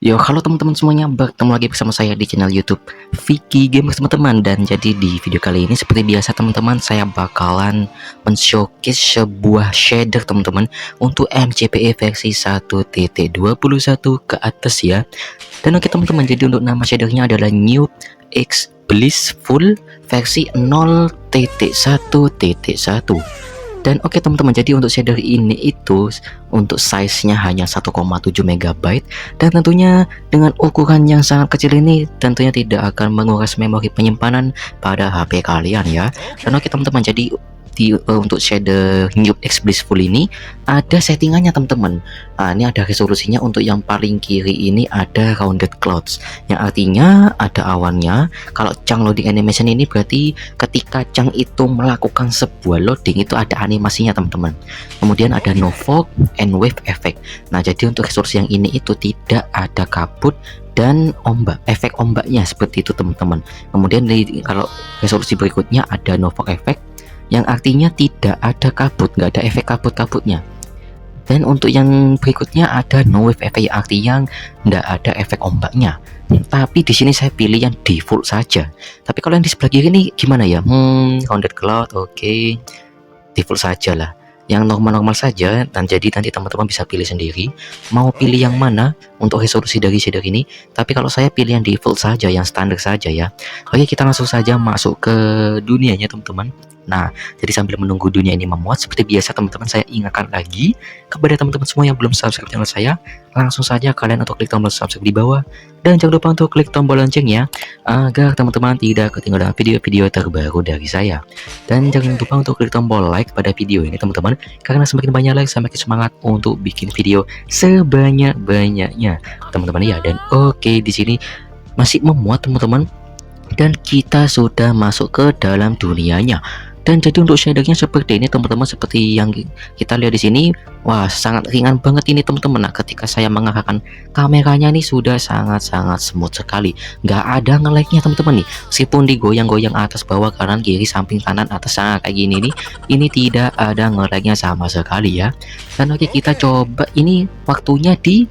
Yo, halo teman-teman semuanya, bertemu lagi bersama saya di channel YouTube Vicky Gamers teman-teman. Dan jadi di video kali ini seperti biasa teman-teman, saya bakalan men-showcase sebuah shader teman-teman untuk MCPE versi 1.21 ke atas ya. Dan oke teman-teman, jadi untuk nama shadernya adalah New X Blissful versi 0.1.1. Dan oke teman-teman, jadi untuk shader ini itu untuk size-nya hanya 1,7 MB, dan tentunya dengan ukuran yang sangat kecil ini tentunya tidak akan menguras memori penyimpanan pada HP kalian ya. Dan oke teman-teman, jadi untuk shader New X Blissful ini ada settingannya teman-teman. Ini ada resolusinya. Untuk yang paling kiri ini ada rounded clouds, yang artinya ada awannya. Kalau Chang loading animation ini berarti ketika Chang itu melakukan sebuah loading itu ada animasinya teman-teman. Kemudian ada no fog and wave effect. Nah, jadi untuk resolusi yang ini itu tidak ada kabut dan ombak, efek ombaknya seperti itu teman-teman. Kemudian kalau resolusi berikutnya ada no fog effect, yang artinya tidak ada kabut, nggak ada efek kabut-kabutnya. Dan untuk yang berikutnya ada no wave effect, yang artinya nggak ada efek ombaknya. Tapi di sini saya pilih yang default saja. Tapi kalau yang di sebelah kiri ini gimana ya? Rounded cloud, oke. Default saja lah, yang normal-normal saja. Dan jadi nanti teman-teman bisa pilih sendiri mau pilih yang mana untuk resolusi dari shader ini. Tapi kalau saya pilih yang default saja, yang standar saja ya. Oke, kita langsung saja masuk ke dunianya teman-teman. Nah, jadi sambil menunggu dunia ini memuat, seperti biasa teman-teman, saya ingatkan lagi kepada teman-teman semua yang belum subscribe channel saya, langsung saja kalian untuk klik tombol subscribe di bawah, dan jangan lupa untuk klik tombol lonceng ya, agar teman-teman tidak ketinggalan video-video terbaru dari saya. Dan jangan lupa untuk klik tombol like pada video ini teman-teman, karena semakin banyak like semakin semangat untuk bikin video sebanyak-banyaknya teman-teman ya. Dan oke, di sini masih memuat teman-teman, dan kita sudah masuk ke dalam dunianya. Dan jadi untuk shadernya seperti ini teman-teman, seperti yang kita lihat di sini. Wah, sangat ringan banget ini teman-teman. Nah, ketika saya mengarahkan kameranya ini sudah sangat-sangat smooth sekali, nggak ada nge-lag-nya teman-teman nih. Meskipun digoyang-goyang atas bawah kanan kiri samping kanan atas sana kayak gini nih, ini tidak ada nge-lag-nya sama sekali ya. Dan oke, kita coba ini waktunya di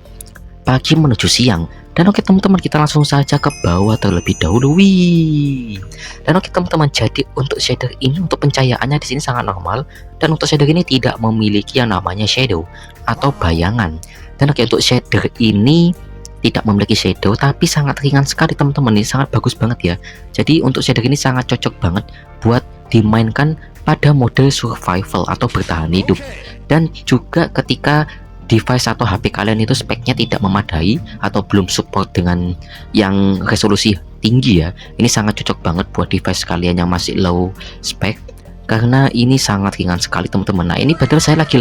pagi menuju siang. Dan oke teman-teman, kita langsung saja ke bawah terlebih dahulu. Wih. Dan oke teman-teman, jadi untuk shader ini untuk pencahayaannya di sini sangat normal, dan untuk shader ini tidak memiliki yang namanya shadow atau bayangan. Dan oke, untuk shader ini tidak memiliki shadow tapi sangat ringan sekali teman-teman, ini sangat bagus banget ya. Jadi untuk shader ini sangat cocok banget buat dimainkan pada mode survival atau bertahan hidup. Dan juga ketika device atau HP kalian itu speknya tidak memadai atau belum support dengan yang resolusi tinggi ya, ini sangat cocok banget buat device kalian yang masih low spek, karena ini sangat ringan sekali teman-teman. Nah, ini padahal saya lagi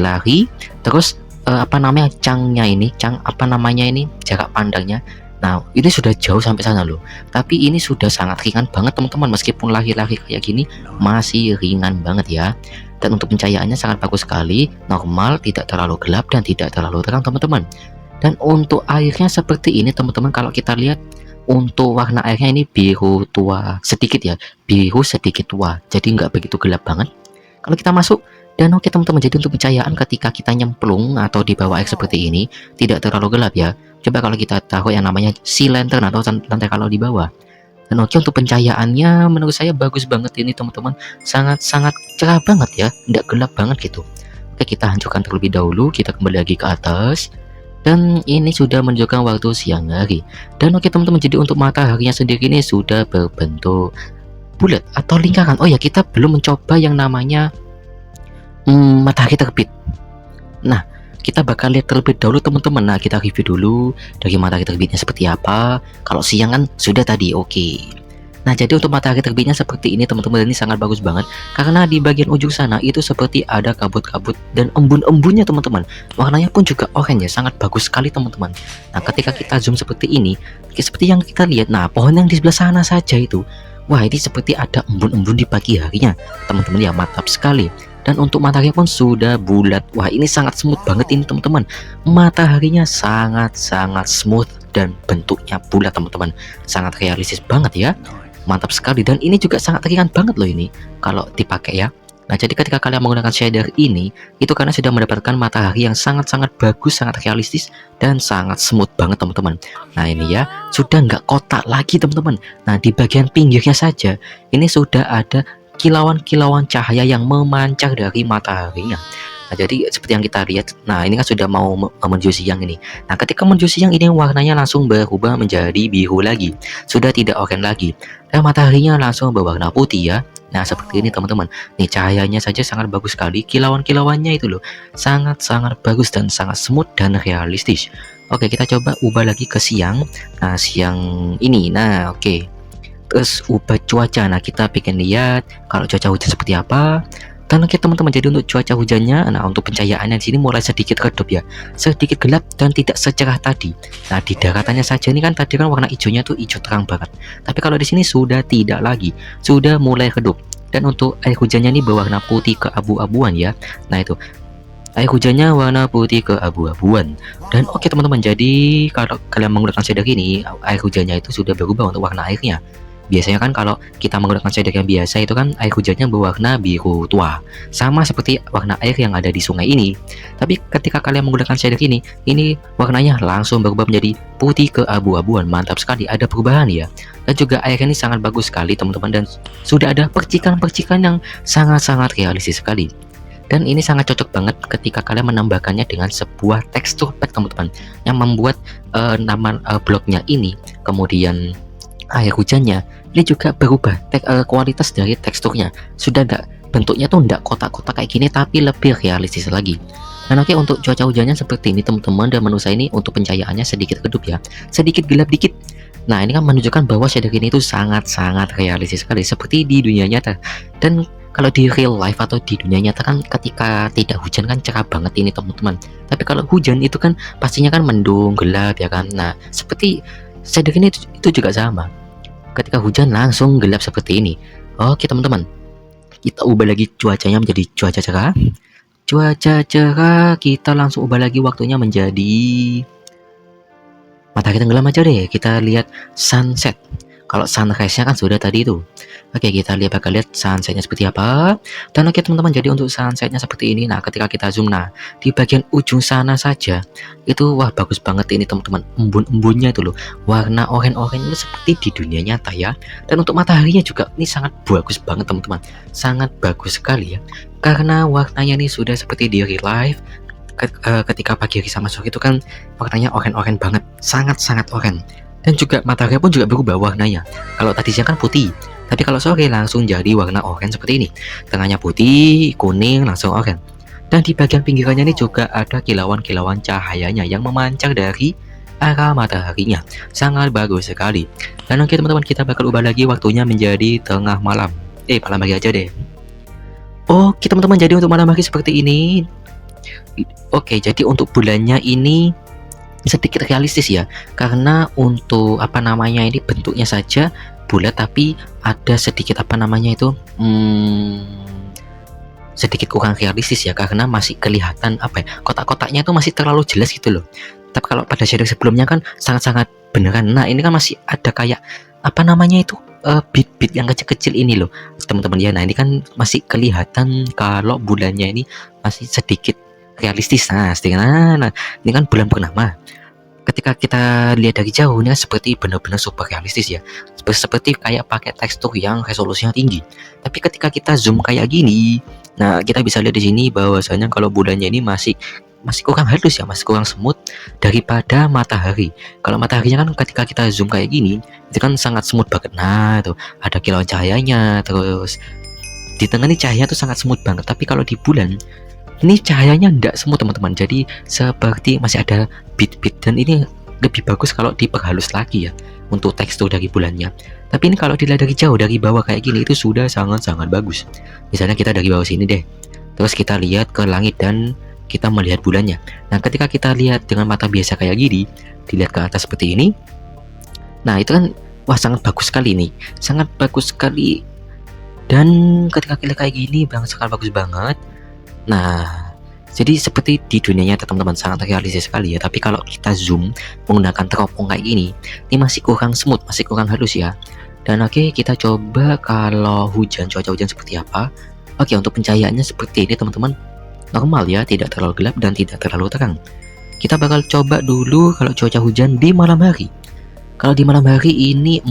lari terus apa namanya, Changnya ini, Chang apa namanya ini, jarak pandangnya, nah ini sudah jauh sampai sana loh, tapi ini sudah sangat ringan banget teman-teman. Meskipun lari-lari kayak gini masih ringan banget ya. Dan untuk pencahayaannya sangat bagus sekali, normal, tidak terlalu gelap dan tidak terlalu terang teman-teman. Dan untuk airnya seperti ini teman-teman, kalau kita lihat untuk warna airnya ini biru tua sedikit ya, biru sedikit tua, jadi nggak begitu gelap banget kalau kita masuk. Dan oke teman-teman, jadi untuk pencahayaan ketika kita nyemplung atau di bawah air seperti ini tidak terlalu gelap ya. Coba kalau kita taruh yang namanya sea lantern atau lantai kalau di bawah. Dan oke, untuk pencahayaannya menurut saya bagus banget ini teman-teman, sangat-sangat cerah banget ya, nggak gelap banget gitu. Oke, kita hancurkan terlebih dahulu, kita kembali lagi ke atas, dan ini sudah menunjukkan waktu siang hari. Dan oke teman-teman, jadi untuk mataharinya sendiri ini sudah berbentuk bulat atau lingkaran. Oh ya, kita belum mencoba yang namanya matahari terbit. Nah, kita bakal lihat terlebih dahulu teman-teman. Nah, kita review dulu dari matahari terbitnya seperti apa. Kalau siang kan sudah tadi, oke. Nah, jadi untuk matahari terbitnya seperti ini teman-teman, ini sangat bagus banget karena di bagian ujung sana itu seperti ada kabut-kabut dan embun-embunnya teman-teman. Warnanya pun juga oranye, sangat bagus sekali teman-teman. Nah, ketika kita zoom seperti ini, seperti yang kita lihat, nah pohon yang di sebelah sana saja itu, wah ini seperti ada embun-embun di pagi harinya teman-teman ya, mantap sekali. Dan untuk matahari pun sudah bulat. Wah, ini sangat smooth banget ini teman-teman. Mataharinya sangat-sangat smooth dan bentuknya bulat teman-teman. Sangat realistis banget ya. Mantap sekali. Dan ini juga sangat ringan banget loh ini kalau dipakai ya. Nah, jadi ketika kalian menggunakan shader ini, itu karena sudah mendapatkan matahari yang sangat-sangat bagus, sangat realistis, dan sangat smooth banget teman-teman. Nah, ini ya, sudah nggak kotak lagi teman-teman. Nah, di bagian pinggirnya saja, ini sudah ada kilauan-kilauan cahaya yang memancar dari mataharinya. Nah, jadi seperti yang kita lihat, nah ini kan sudah mau menuju siang ini. Nah, ketika menuju siang ini warnanya langsung berubah menjadi biru lagi, sudah tidak oranye lagi, dan mataharinya langsung berwarna putih ya. Nah, seperti ini teman-teman. Nih cahayanya saja sangat bagus sekali, kilauan-kilauannya itu loh, sangat-sangat bagus dan sangat smooth dan realistis. Oke, kita coba ubah lagi ke siang. Nah, siang ini, nah oke. Terus ubah cuaca. Nah, kita pengen lihat kalau cuaca hujan seperti apa. Dan oke teman-teman, jadi untuk cuaca hujannya, nah untuk pencahayaannya di sini mulai sedikit redup ya, sedikit gelap dan tidak secerah tadi. Nah, di daratannya saja ini kan tadi kan warna hijaunya tuh hijau terang banget, tapi kalau di sini sudah tidak lagi, sudah mulai redup. Dan untuk air hujannya ini berwarna putih keabu-abuan ya. Nah, itu air hujannya warna putih keabu-abuan. Dan oke teman-teman, jadi kalau kalian menggunakan shader ini, air hujannya itu sudah berubah untuk warna airnya. Biasanya kan kalau kita menggunakan shader yang biasa itu kan air hujannya berwarna biru tua, sama seperti warna air yang ada di sungai ini. Tapi ketika kalian menggunakan shader ini warnanya langsung berubah menjadi putih keabu-abuan. Mantap sekali, ada perubahan ya. Dan juga air ini sangat bagus sekali teman-teman, dan sudah ada percikan-percikan yang sangat-sangat realistis sekali. Dan ini sangat cocok banget ketika kalian menambahkannya dengan sebuah tekstur pack teman-teman, yang membuat nama bloknya ini, kemudian air hujannya ini juga berubah kualitas dari teksturnya, sudah enggak, bentuknya tuh enggak kotak-kotak kayak gini tapi lebih realistis lagi. Dan oke, untuk cuaca hujannya seperti ini teman-teman, dan menu saya ini untuk pencahayaannya sedikit redup ya, sedikit gelap dikit. Nah, ini kan menunjukkan bahwa shader ini itu sangat-sangat realistis sekali seperti di dunia nyata. Dan kalau di real life atau di dunia nyata kan ketika tidak hujan kan cerah banget ini teman-teman, tapi kalau hujan itu kan pastinya kan mendung, gelap ya kan. Nah, seperti shader ini itu juga sama, ketika hujan langsung gelap seperti ini. Oke teman-teman, kita ubah lagi cuacanya menjadi cuaca cerah. Cuaca cerah, kita langsung ubah lagi waktunya menjadi matahari tenggelam aja deh. Kita lihat sunset. Kalau sunrise-nya kan sudah tadi itu. Oke, kita bakal lihat sunsetnya seperti apa. Dan oke teman-teman, jadi untuk sunsetnya seperti ini. Nah, ketika kita zoom, nah di bagian ujung sana saja itu wah bagus banget ini teman-teman, embun-embunnya itu loh, warna oranye-oranye seperti di dunia nyata ya. Dan untuk mataharinya juga ini sangat bagus banget teman-teman, sangat bagus sekali ya, karena warnanya ini sudah seperti di real life. Ketika pagi hari sama sore itu kan warnanya oranye-oranye banget, sangat-sangat oranye. Dan juga matahari pun juga berubah warnanya. Kalau tadi siang kan putih, tapi kalau sore langsung jadi warna oranye seperti ini. Tengahnya putih, kuning, langsung oranye. Dan di bagian pinggirannya ini juga ada kilauan-kilauan cahayanya yang memancar dari arah mataharinya. Sangat bagus sekali. Dan oke teman-teman, kita bakal ubah lagi waktunya menjadi tengah malam. Malam hari aja deh. Oke teman-teman, jadi untuk malam hari seperti ini. Oke, jadi untuk bulannya ini sedikit realistis ya, karena untuk apa namanya ini bentuknya saja bulat, tapi ada sedikit apa namanya itu sedikit kurang realistis ya, karena masih kelihatan apa ya, kotak-kotaknya itu masih terlalu jelas gitu loh. Tapi kalau pada shader sebelumnya kan sangat-sangat beneran. Nah, ini kan masih ada kayak apa namanya itu bit-bit yang kecil-kecil ini loh teman-teman ya. Nah, ini kan masih kelihatan kalau bulannya ini masih sedikit realistis. Nah, ini kan bulan purnama. Ketika kita lihat dari jauh ini seperti benar-benar super realistis ya, seperti kayak pakai tekstur yang resolusinya tinggi. Tapi ketika kita zoom kayak gini, nah kita bisa lihat di sini bahwasanya kalau bulannya ini masih kurang halus ya, masih kurang smooth daripada matahari. Kalau mataharinya kan ketika kita zoom kayak gini itu kan sangat smooth banget. Nah, tuh ada kilauan cahayanya, terus di tengah ini cahaya tuh sangat smooth banget. Tapi kalau di bulan ini cahayanya enggak semua teman-teman, jadi seperti masih ada bit-bit, dan ini lebih bagus kalau diperhalus lagi ya untuk tekstur dari bulannya. Tapi ini kalau dilihat dari jauh, dari bawah kayak gini, itu sudah sangat-sangat bagus. Misalnya kita dari bawah sini deh, terus kita lihat ke langit dan kita melihat bulannya. Nah, ketika kita lihat dengan mata biasa kayak gini, dilihat ke atas seperti ini, nah itu kan wah sangat bagus sekali nih, sangat bagus sekali. Dan ketika kita kayak gini sangat bagus banget. Nah, jadi seperti di dunia nyata teman-teman, sangat realistis sekali ya. Tapi kalau kita zoom menggunakan teropong kayak gini, ini masih kurang smooth, masih kurang halus ya. Dan oke, kita coba kalau hujan, cuaca hujan seperti apa. Oke, untuk pencahayaannya seperti ini teman-teman. Normal ya, tidak terlalu gelap dan tidak terlalu terang. Kita bakal coba dulu kalau cuaca hujan di malam hari. Kalau di malam hari ini,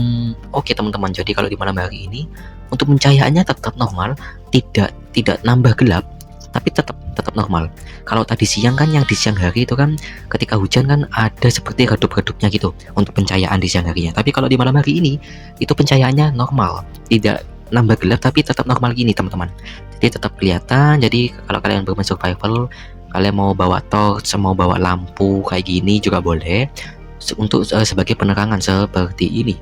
oke teman-teman. Jadi kalau di malam hari ini untuk pencahayaannya tetap normal, tidak nambah gelap, tapi tetap normal. Kalau tadi siang kan, yang di siang hari itu kan ketika hujan kan ada seperti redup-redupnya gitu untuk pencahayaan di siang harinya. Tapi kalau di malam hari ini itu pencahayaannya normal, tidak nambah gelap tapi tetap normal gini teman-teman. Jadi tetap kelihatan. Jadi kalau kalian bermain survival, kalian mau bawa torch, mau bawa lampu kayak gini juga boleh untuk sebagai penerangan seperti ini.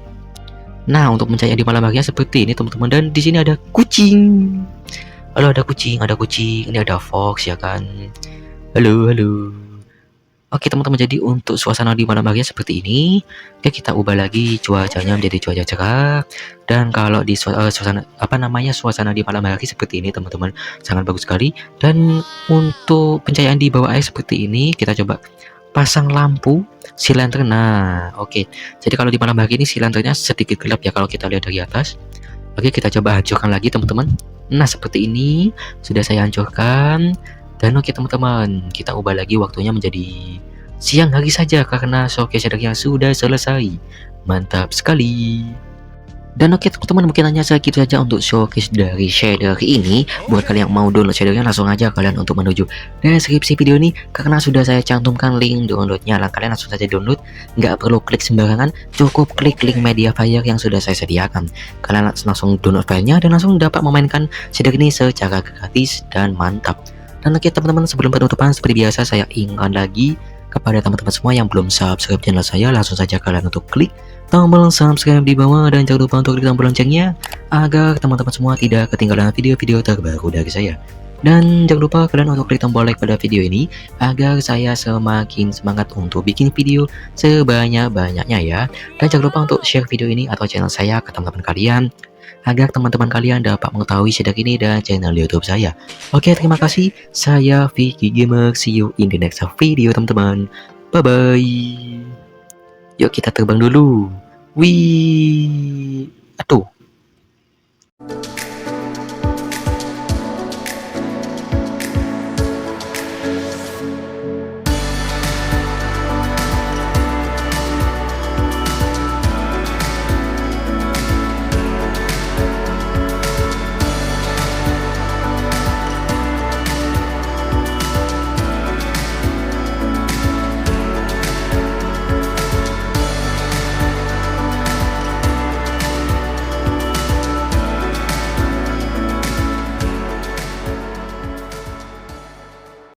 Nah, untuk mencari di malam harinya seperti ini teman-teman, dan di sini ada kucing. Halo, ada kucing, ini ada fox ya kan. Halo, halo. Oke teman-teman, jadi untuk suasana di malam harinya seperti ini. Oke, kita ubah lagi cuacanya menjadi cuaca cerah. Dan kalau di suasana di malam hari seperti ini teman-teman, sangat bagus sekali. Dan untuk pencahayaan di bawah air seperti ini, kita coba pasang lampu si lantern. Nah, oke. Jadi kalau di malam hari ini si lanternnya sedikit gelap ya kalau kita lihat dari atas. Oke, kita coba hancurkan lagi teman-teman. Nah, seperti ini sudah saya hancurkan. Dan oke teman-teman, kita ubah lagi waktunya menjadi siang hari saja karena showcase shadernya sudah selesai. Mantap sekali. Dan oke teman-teman, mungkin hanya segitu saja untuk showcase dari shader ini. Buat kalian yang mau download shadernya, langsung aja kalian untuk menuju deskripsi video ini, karena sudah saya cantumkan link downloadnya. Kalian langsung saja download, nggak perlu klik sembarangan, cukup klik link Mediafire yang sudah saya sediakan. Kalian langsung download filenya dan langsung dapat memainkan shader ini secara gratis dan mantap. Dan oke teman-teman, sebelum penutupan seperti biasa saya ingatkan lagi kepada teman-teman semua yang belum subscribe channel saya, langsung saja kalian untuk klik tombol subscribe di bawah dan jangan lupa untuk klik tombol loncengnya agar teman-teman semua tidak ketinggalan video-video terbaru dari saya. Dan jangan lupa kalian untuk klik tombol like pada video ini agar saya semakin semangat untuk bikin video sebanyak-banyaknya ya. Dan jangan lupa untuk share video ini atau channel saya ke teman-teman kalian agar teman-teman kalian dapat mengetahui shader ini dan channel YouTube saya. Oke, terima kasih. Saya Vicky Gamer. See you in the next video teman-teman. Bye-bye. Yuk kita terbang dulu. Wih. Aduh.